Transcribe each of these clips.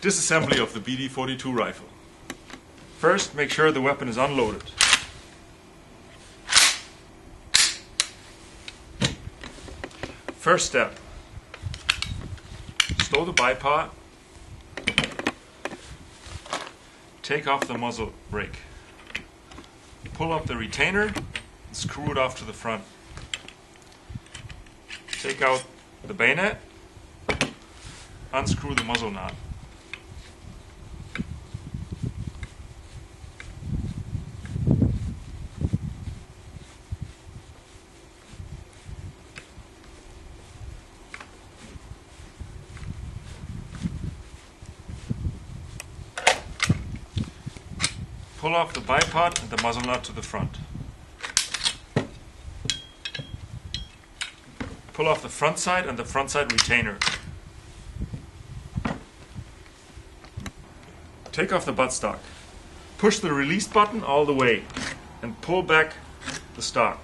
Disassembly of the BD42 rifle. First, make sure the weapon is unloaded. First step, stow the bipod, take off the muzzle brake, pull up the retainer and screw it off to the front. Take out the bayonet, unscrew the muzzle knot. Pull off the bipod and the muzzle nut to the front. Pull off the front side and the front side retainer. Take off the buttstock. Push the release button all the way and pull back the stock.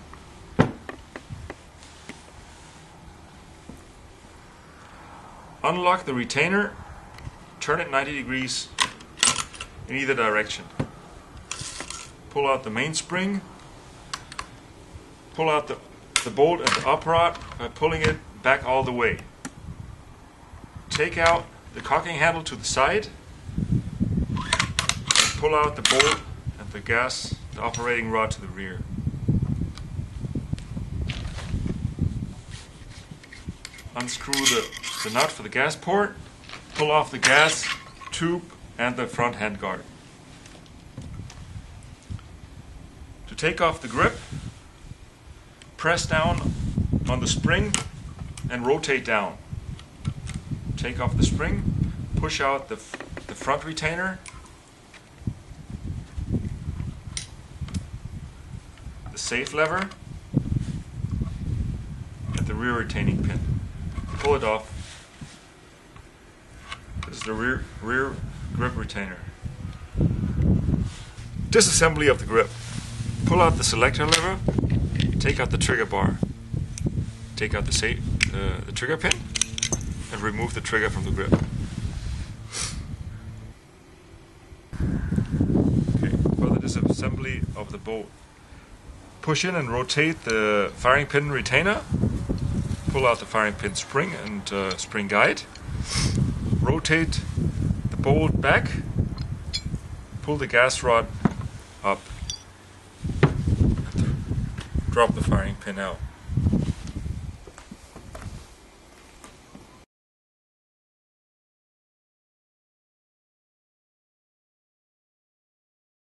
Unlock the retainer, turn it 90 degrees in either direction. Pull out the mainspring, pull out the bolt and the uprod by pulling it back all the way. Take out the cocking handle to the side, pull out the bolt and the operating rod to the rear. Unscrew the nut for the gas port, pull off the gas tube and the front handguard. To take off the grip, press down on the spring and rotate down. Take off the spring, push out the front retainer, the safe lever, and the rear retaining pin. Pull it off. This is the rear grip retainer. Disassembly of the grip. Pull out the selector lever, take out the trigger bar, take out the trigger pin, and remove the trigger from the grip. Okay, for the disassembly of the bolt, push in and rotate the firing pin retainer, pull out the firing pin spring and spring guide, rotate the bolt back, pull the gas rod up. Drop the firing pin out.